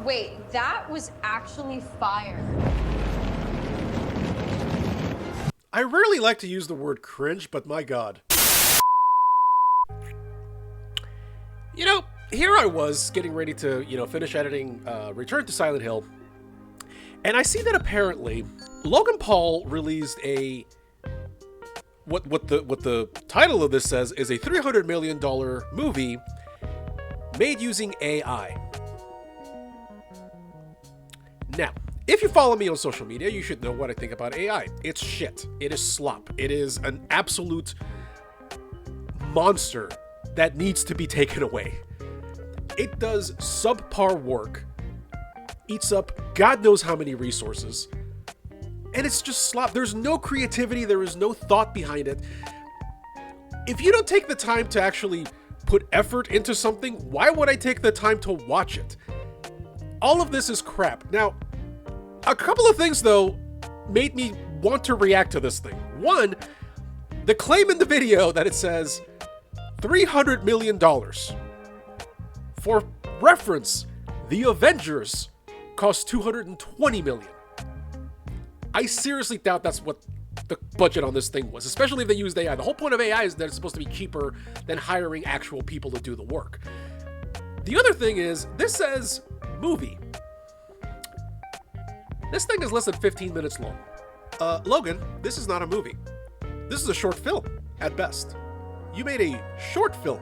Wait, that was actually fire. I rarely like to use the word cringe, but my god. You know, here I was getting ready to, finish editing Return to Silent Hill. And I see that apparently Logan Paul released a what the title of this says is a $300 million movie made using AI. Now, if you follow me on social media, you should know what I think about AI. It's shit. It is slop. It is an absolute monster that needs to be taken away. It does subpar work, eats up God knows how many resources, and it's just slop. There's no creativity. There is no thought behind it. If you don't take the time to actually put effort into something, why would I take the time to watch it? All of this is crap. Now, a couple of things, though, made me want to react to this thing. One, the claim in the video that it says $300 million. For reference, the Avengers cost $220 million. I seriously doubt that's what the budget on this thing was, especially if they used AI. The whole point of AI is that it's supposed to be cheaper than hiring actual people to do the work. The other thing is, this says movie. This thing is less than 15 minutes long. Logan, this is not a movie. This is a short film, at best. You made a short film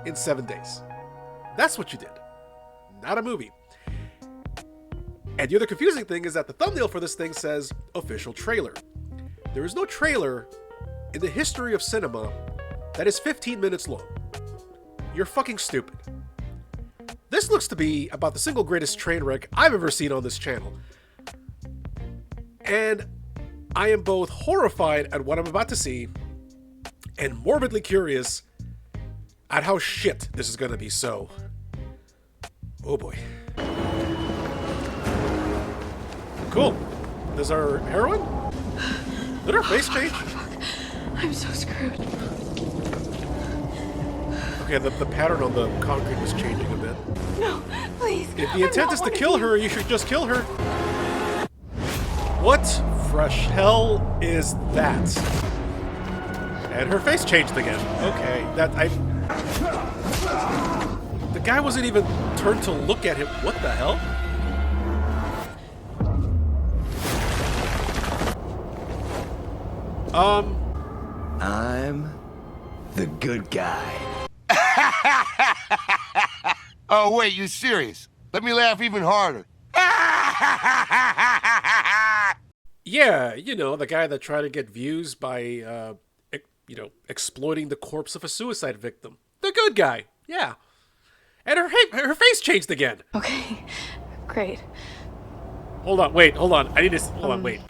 in 7 days. That's what you did. Not a movie. And the other confusing thing is that the thumbnail for this thing says official trailer. There is no trailer in the history of cinema that is 15 minutes long. You're fucking stupid. This looks to be about the single greatest train wreck I've ever seen on this channel. And I am both horrified at what I'm about to see and morbidly curious at how shit this is going to be. So, oh boy. Cool. There's our heroine? Did her face change? Fuck. I'm so screwed. Okay, the pattern on the concrete was changing a bit. No, please. If the intent is to kill her, you should just kill her. What fresh hell is that? And her face changed again. Okay, the guy wasn't even turned to look at him. What the hell? I'm the good guy. Oh, wait, you serious? Let me laugh even harder. Yeah, the guy that tried to get views by, exploiting the corpse of a suicide victim. The good guy, yeah. And her face changed again. Okay, great. Hold on, wait, hold on. I need to, hold on, wait.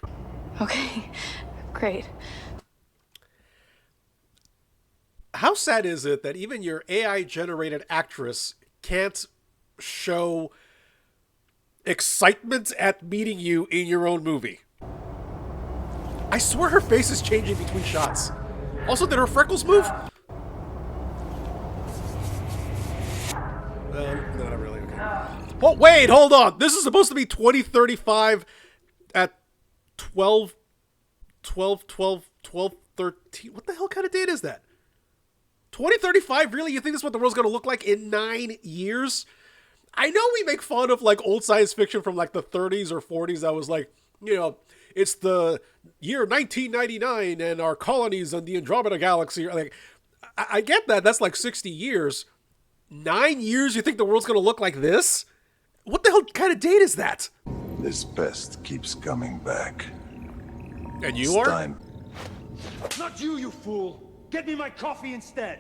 Okay, great. How sad is it that even your AI-generated actress can't show excitement at meeting you in your own movie? I swear her face is changing between shots. Also, did her freckles move? No, not really, okay. Oh, wait, hold on. This is supposed to be 2035 at 12, 13. What the hell kind of date is that? 2035? Really? You think this is what the world's going to look like in 9 years? I know we make fun of like old science fiction from like the 30s or 40s that was like, it's the year 1999 and our colonies on the Andromeda galaxy. Like, I get that. That's like 60 years. 9 years? You think the world's going to look like this? What the hell kind of date is that? This pest keeps coming back. And you are? Time. Not you, you fool! Get me my coffee instead!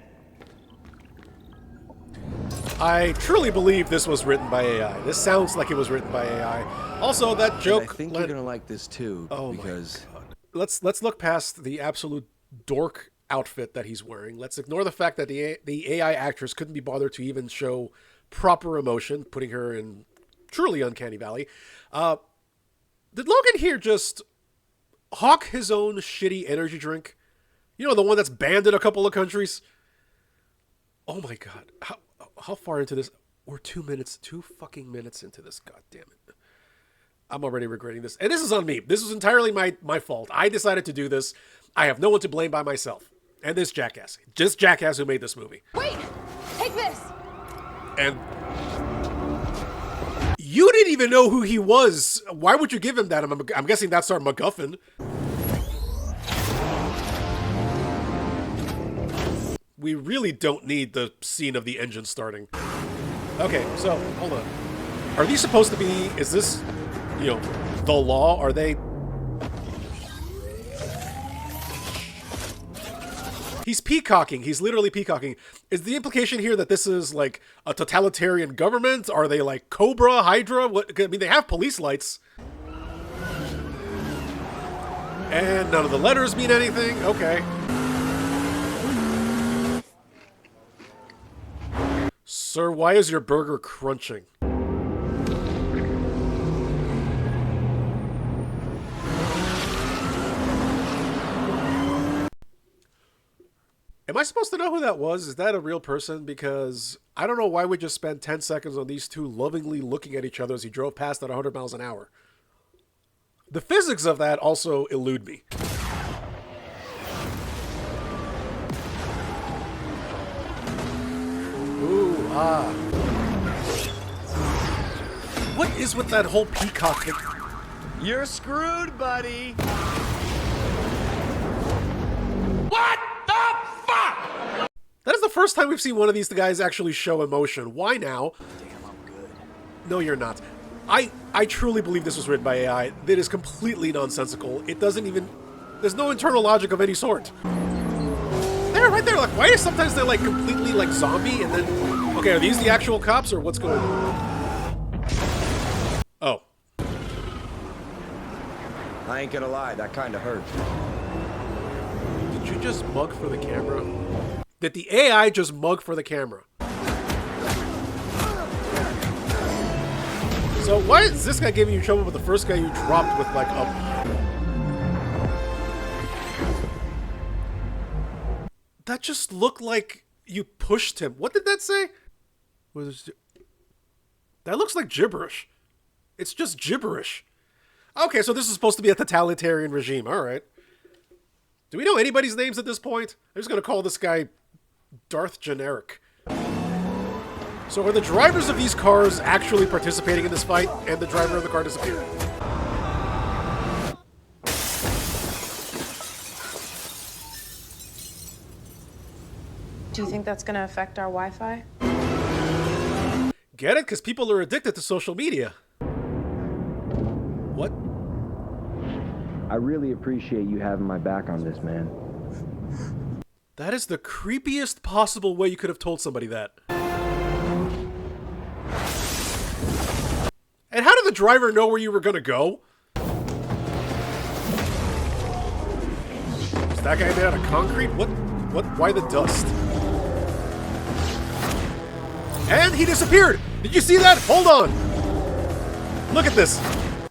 I truly believe this was written by AI. This sounds like it was written by AI. Also, that joke... And I think you're gonna like this too, because... My God. Let's look past the absolute dork outfit that he's wearing. Let's ignore the fact that the AI actress couldn't be bothered to even show proper emotion, putting her in truly uncanny valley. Did Logan here just hawk his own shitty energy drink? You know, the one that's banned in a couple of countries? Oh my God. How far into this? We're 2 fucking minutes into this. God damn it. I'm already regretting this. And this is on me. This was entirely my fault. I decided to do this. I have no one to blame by myself. And this jackass. Just jackass who made this movie. Wait! Take this! And you didn't even know who he was. Why would you give him that? I'm guessing that's our MacGuffin. We really don't need the scene of the engine starting. Okay, so, hold on. Are these supposed to be, is this, you know, the law? Are they... He's peacocking. He's literally peacocking. Is the implication here that this is, like, a totalitarian government? Are they, like, Cobra, Hydra? What? I mean, they have police lights. And none of the letters mean anything? Okay. Sir, why is your burger crunching? Am I supposed to know who that was? Is that a real person? Because I don't know why we just spent 10 seconds on these two lovingly looking at each other as he drove past at 100 miles an hour. The physics of that also elude me. Ooh, ah. What is with that whole peacock thing? You're screwed, buddy. What the fuck? That is the first time we've seen one of these guys actually show emotion. Why now? Damn, I'm good. No, you're not. I truly believe this was written by AI. That is completely nonsensical. It doesn't even... There's no internal logic of any sort. There, right there. Like, why is sometimes they're like completely like zombie and then... Okay, are these the actual cops or what's going on? Oh. I ain't gonna lie, that kinda hurt. Did you just mug for the camera? Did the AI just mug for the camera? So why is this guy giving you trouble with the first guy you dropped with like a... That just looked like you pushed him. What did that say? That looks like gibberish. It's just gibberish. Okay, so this is supposed to be a totalitarian regime. All right. Do we know anybody's names at this point? I'm just going to call this guy Darth Generic. So are the drivers of these cars actually participating in this fight, and the driver of the car disappeared? Do you think that's going to affect our Wi-Fi? Get it? Because people are addicted to social media. What? I really appreciate you having my back on this, man. That is the creepiest possible way you could have told somebody that. And how did the driver know where you were gonna go? Is that guy made out of concrete? What? Why the dust? And he disappeared! Did you see that? Hold on! Look at this.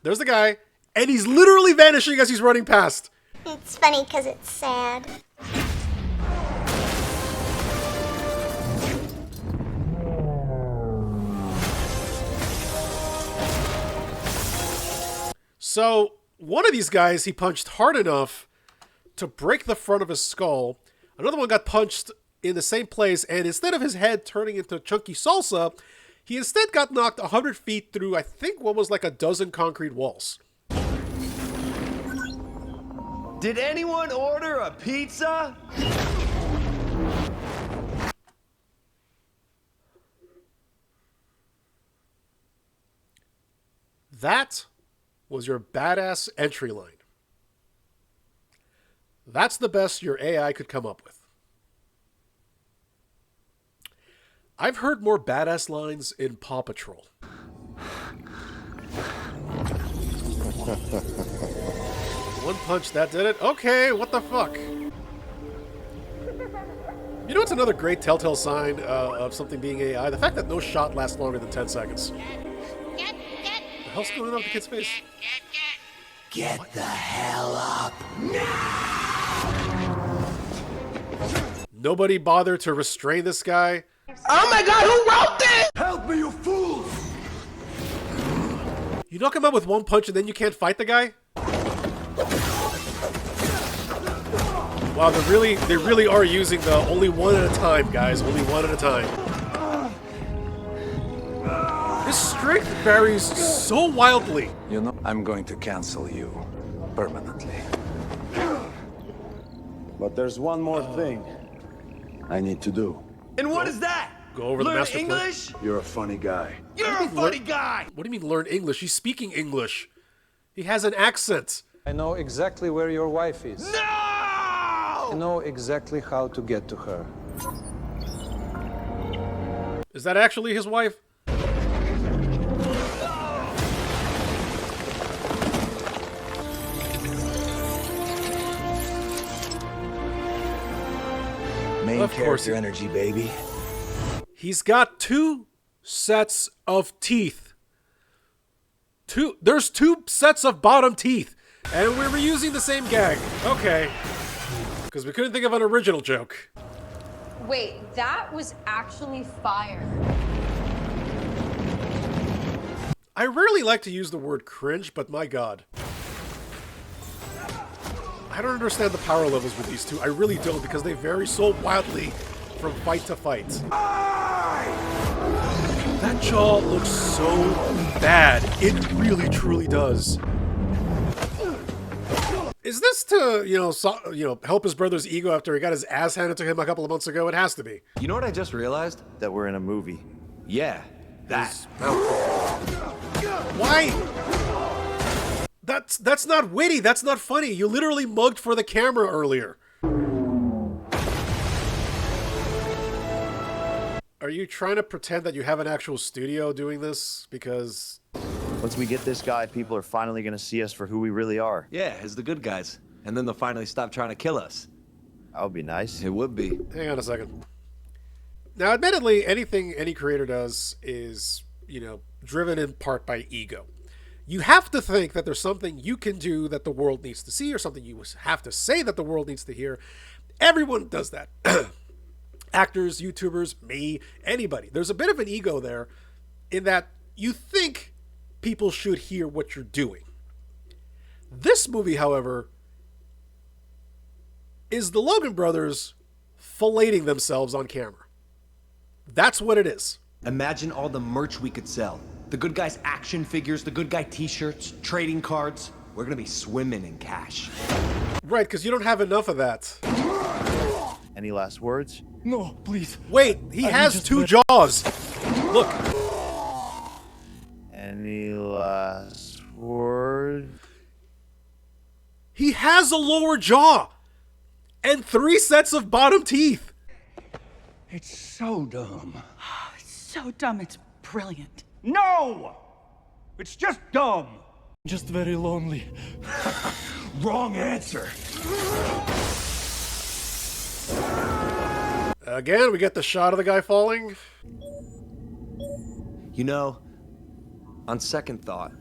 There's the guy, and he's literally vanishing as he's running past. It's funny because it's sad. So, one of these guys, he punched hard enough to break the front of his skull. Another one got punched in the same place, and instead of his head turning into chunky salsa, he instead got knocked 100 feet through, I think, what was like a dozen concrete walls. Did anyone order a pizza? That was your badass entry line. That's the best your AI could come up with. I've heard more badass lines in Paw Patrol. One punch, that did it? Okay, what the fuck? You know what's another great telltale sign of something being AI? The fact that no shot lasts longer than 10 seconds. What the hell's going on with the kid's face? Get the hell up. Nobody bothered to restrain this guy? Oh my god, who wrote this? Help me, you You knock him out with one punch and then you can't fight the guy? Wow, they really are using the only one at a time, guys. Only one at a time. His strength varies so wildly. You know, I'm going to cancel you permanently. But there's one more thing. I need to do. And what is that? Go over the Learn master plan. English? You're a funny guy. You're a funny guy! What do you mean learn English? He's speaking English. He has an accent. I know exactly where your wife is. No! I know exactly how to get to her. Is that actually his wife? Main Of course character energy, baby. He's got 2 sets of teeth. There's 2 sets of bottom teeth. And we were using the same gag. Okay. Because we couldn't think of an original joke. Wait, that was actually fire. I rarely like to use the word cringe, but my god. I don't understand the power levels with these two. I really don't, because they vary so wildly from fight to fight. That jaw looks so bad. It really, truly does. Is this to, help his brother's ego after he got his ass handed to him a couple of months ago? It has to be. You know what I just realized? That we're in a movie. Yeah, that. Why? That's not witty. That's not funny. You literally mugged for the camera earlier. Are you trying to pretend that you have an actual studio doing this? Because Once we get this guy, people are finally going to see us for who we really are. Yeah, as the good guys. And then they'll finally stop trying to kill us. That would be nice. It would be. hang on a second. Now, admittedly, anything any creator does is, driven in part by ego. You have to think that there's something you can do that the world needs to see, or something you have to say that the world needs to hear. Everyone does that. Actors, YouTubers, me, anybody. There's a bit of an ego there in that you think people should hear what you're doing. This movie, however, is the Logan brothers filleting themselves on camera. That's what it is. Imagine all the merch we could sell. The good guys action figures, the good guy t-shirts, trading cards. We're gonna be swimming in cash. Right, because you don't have enough of that. Any last words? No, please. Wait, he has 2 jaws. Look. Any last word? He has a lower jaw and 3 sets of bottom teeth. It's so dumb. So dumb, it's brilliant. No! It's just dumb. Just very lonely. Wrong answer. Again, we get the shot of the guy falling. You know, on second thought,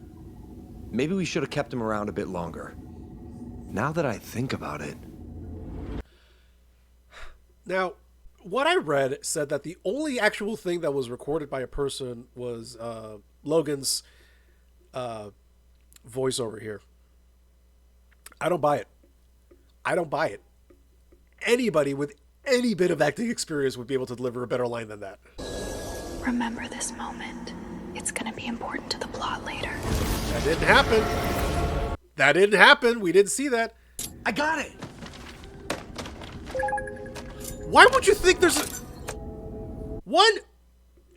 maybe we should have kept him around a bit longer. Now that I think about it. Now, what I read said that the only actual thing that was recorded by a person was Logan's voiceover here. I don't buy it. I don't buy it. Anybody with any bit of acting experience would be able to deliver a better line than that. Remember this moment. It's gonna be important to the plot later. That didn't happen. That didn't happen. We didn't see that. I got it! Why would you think there's a... One,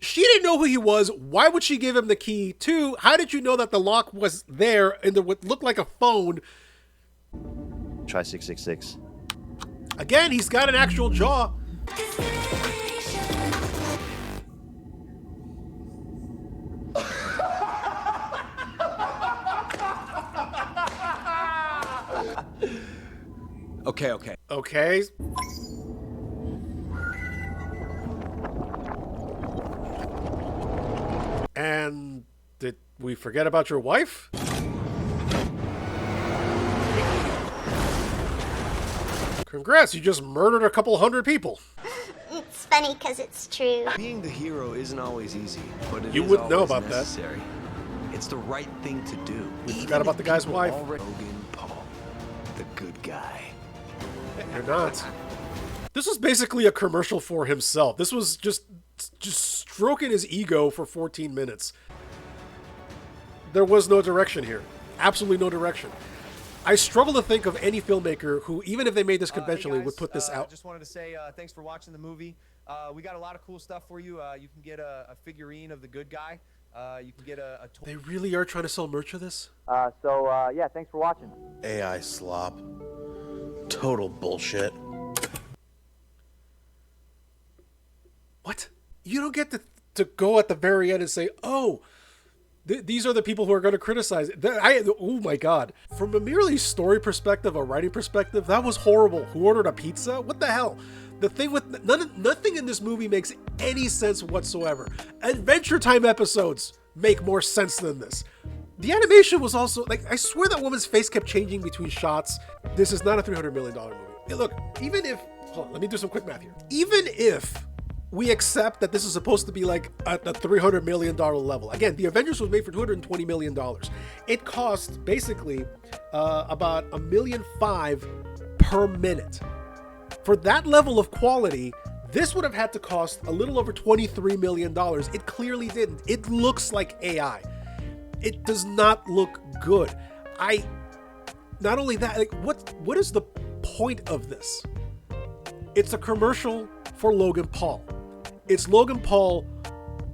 she didn't know who he was. Why would she give him the key? 2, how did you know that the lock was there and what looked like a phone? Try 666. Again, he's got an actual jaw. Okay. Okay. And did we forget about your wife? Congrats, you just murdered a couple hundred people. It's funny because it's true. Being the hero isn't always easy, but it You is wouldn't know always about that. necessary. It's the right thing to do. We forgot about the guy's wife. Logan Paul, the good guy. You're not. This was basically a commercial for himself. This was just stroking his ego for 14 minutes. There was no direction here. Absolutely no direction. I struggle to think of any filmmaker who, even if they made this conventionally, would put this out. Just wanted to say thanks for watching the movie. We got a lot of cool stuff for you. You can get a figurine of the good guy. You can get a toy. They really are trying to sell merch of this? Yeah, thanks for watching. AI slop. Total bullshit. What? You don't get to go at the very end and say, oh, these are the people who are going to criticize it. Oh my God. From a merely story perspective, a writing perspective, that was horrible. Who ordered a pizza? What the hell? The thing with nothing in this movie makes any sense whatsoever. Adventure Time episodes make more sense than this. The animation was also, like, I swear that woman's face kept changing between shots. This is not a $300 million movie. Hey, look, even if, hold on, let me do some quick math here. Even if we accept that this is supposed to be like at the $300 million level. Again, The Avengers was made for $220 million. It cost basically about $1.5 million per minute. For that level of quality, this would have had to cost a little over $23 million. It clearly didn't. It looks like AI. It does not look good. Not only that, like, what is the point of this? It's a commercial for Logan Paul. It's Logan Paul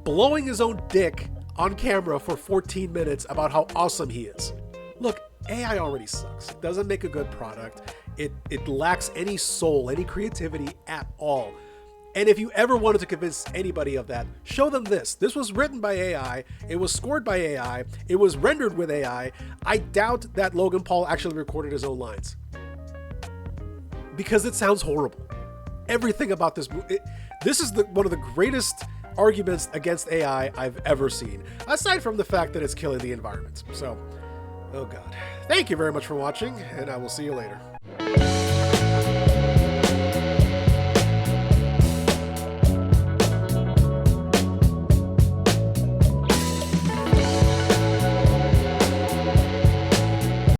blowing his own dick on camera for 14 minutes about how awesome he is. Look, AI already sucks. It doesn't make a good product. It lacks any soul, any creativity at all. And if you ever wanted to convince anybody of that, show them this. This was written by AI. It was scored by AI. It was rendered with AI. I doubt that Logan Paul actually recorded his own lines, because it sounds horrible. Everything about this movie, this is one of the greatest arguments against AI I've ever seen, aside from the fact that it's killing the environment. So, oh God. Thank you very much for watching, and I will see you later.